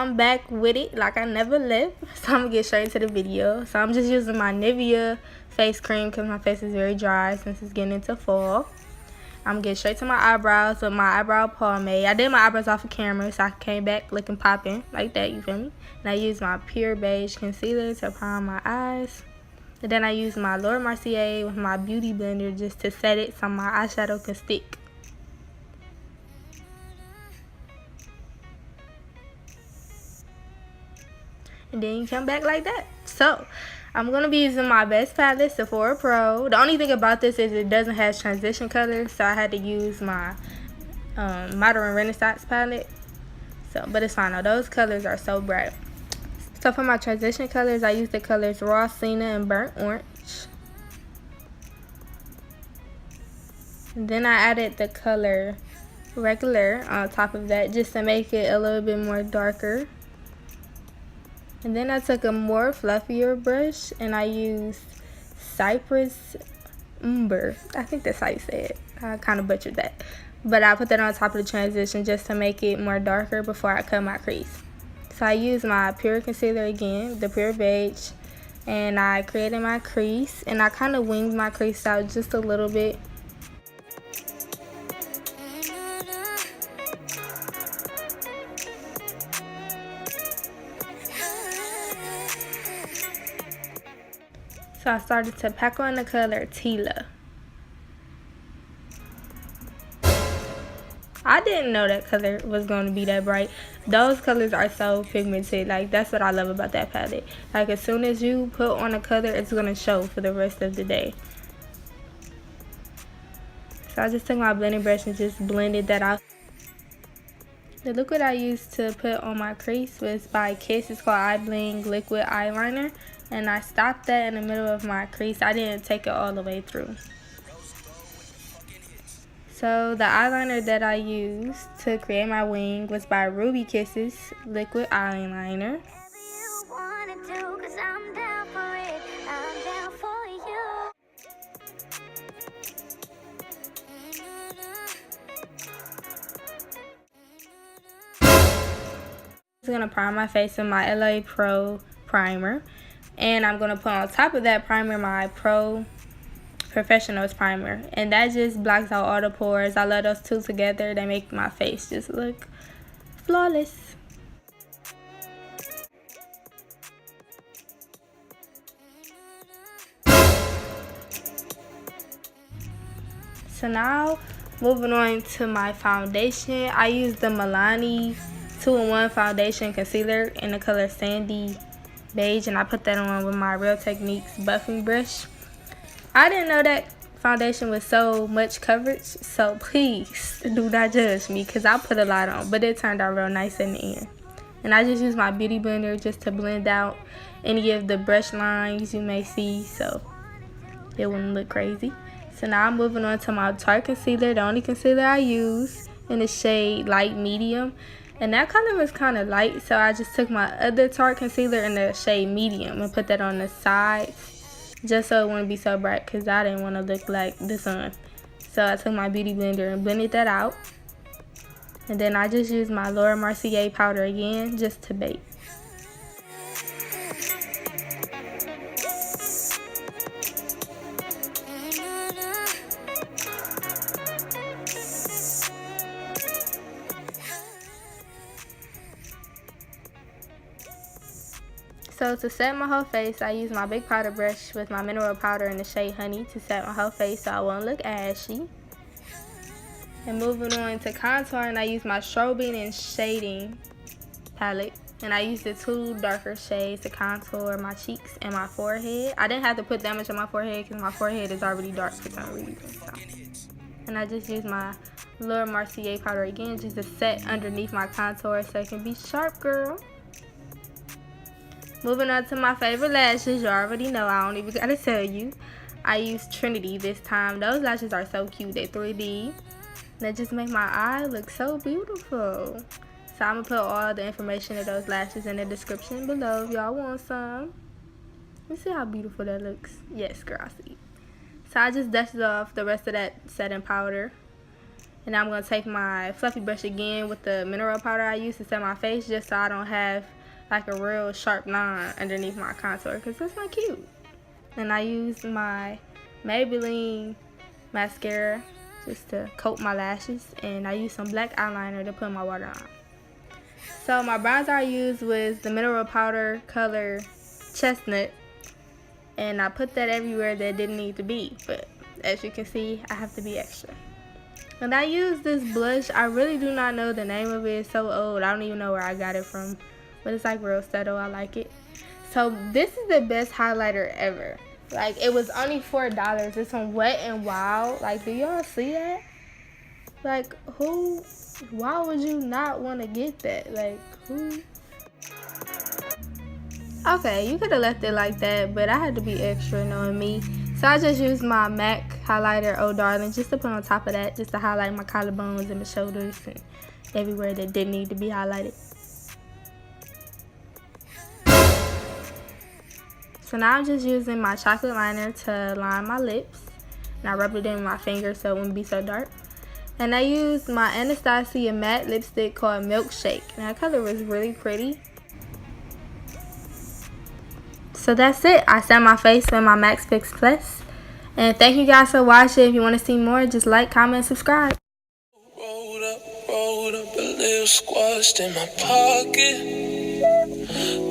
I'm back with it like I never left. So I'm gonna get straight into the video. So I'm just using my Nivea face cream because my face is very dry since it's getting into fall. I'm gonna get straight to my eyebrows with my eyebrow pomade. I did my eyebrows off of camera, so I came back looking popping like that, you feel me? And I used my pure beige concealer to prime my eyes. And then I used my Mercier with my beauty blender just to set it so my eyeshadow can stick. And then you come back like that. So I'm gonna be using my best palette, Sephora Pro. The only thing about this is it doesn't have transition colors, so I had to use my Modern Renaissance palette. So, but it's fine though. Those colors are so bright. So for my transition colors, I use the colors Raw Sienna and Burnt Orange. And then I added the color Regular on top of that just to make it a little bit more darker. And then I took a more fluffier brush and I used Cypress Umber. I think that's how you say it. I kind of butchered that. But I put that on top of the transition just to make it more darker before I cut my crease. So I used my pure concealer again, the pure beige. And I created my crease. And I kind of winged my crease out just a little bit. So I started to pack on the color Tila. I didn't know that color was going to be that bright. Those colors are so pigmented. Like, that's what I love about that palette. Like, as soon as you put on a color, it's going to show for the rest of the day. So I just took my blending brush and just blended that out. The liquid I used to put on my crease was by Kiss. It's called Ibling liquid eyeliner. And I stopped that in the middle of my crease. I didn't take it all the way through. So the eyeliner that I used to create my wing was by Ruby Kisses liquid eyeliner. I'm gonna prime my face with my LA Pro primer, and I'm gonna put on top of that primer my Pro Professionals primer, and that just blocks out all the pores. I love those two together. They make my face just look flawless. So now moving on to my foundation, I use the Milani 2-in-1 foundation concealer in the color Sandy Beige, and I put that on with my Real Techniques buffing brush. I didn't know that foundation was so much coverage, so please do not judge me because I put a lot on, but it turned out real nice in the end. And I just use my beauty blender just to blend out any of the brush lines you may see so it wouldn't look crazy. So now I'm moving on to my Tarte concealer, the only concealer I use in the shade Light Medium. And that color was kind of light, so I just took my other Tarte concealer in the shade Medium and put that on the sides just so it wouldn't be so bright because I didn't want to look like the sun. So I took my beauty blender and blended that out. And then I just used my Mercier powder again just to bake. So to set my whole face, I use my big powder brush with my mineral powder in the shade Honey to set my whole face so I won't look ashy. And moving on to contouring, I use my strobing and shading palette. And I used the two darker shades to contour my cheeks and my forehead. I didn't have to put that much on my forehead because my forehead is already dark for some reason. So. And I just used my Mercier powder again just to set underneath my contour so it can be sharp, girl. Moving on to my favorite lashes, you already know, I don't even gotta tell you. I used Trinity this time. Those lashes are so cute, they're 3D. They just make my eye look so beautiful. So I'm gonna put all the information of those lashes in the description below if y'all want some. Let's see how beautiful that looks. Yes, girl, I see. So I just dusted off the rest of that setting powder. And now I'm going to take my fluffy brush again with the mineral powder I used to set my face, just so I don't have like a real sharp line underneath my contour, because that's not cute. And I used my Maybelline mascara just to coat my lashes, and I used some black eyeliner to put my water on. So my bronzer I used was the mineral powder color Chestnut, and I put that everywhere that didn't need to be, but as you can see, I have to be extra. And I used this blush. I really do not know the name of it. It's so old. I don't even know where I got it from, but it's like real subtle. I like it. So this is the best highlighter ever. Like, it was only $4. It's from Wet n Wild. Like, do y'all see that? Like, why would you not want to get that? Like, who? Okay, you could have left it like that, but I had to be extra, knowing me. So I just used my MAC highlighter, Oh Darling, just to put on top of that, just to highlight my collarbones and my shoulders and everywhere that didn't need to be highlighted. So now I'm just using my chocolate liner to line my lips. And I rubbed it in with my finger so it wouldn't be so dark. And I used my Anastasia matte lipstick called Milkshake. And that color was really pretty. So that's it. I set my face with my Max Fix Plus. And thank you guys for watching. If you want to see more, just like, comment, and subscribe. Rolled up, a little squashed in my pocket.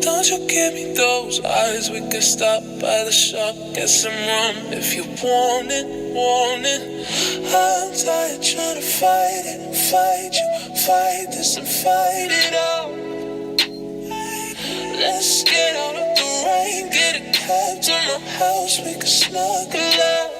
Don't you give me those eyes, we can stop by the shop, get some rum if you want it. I'm tired trying to fight you, fight this and fight it out. Let's get out of the rain, get a cab to my house, we can snuggle out.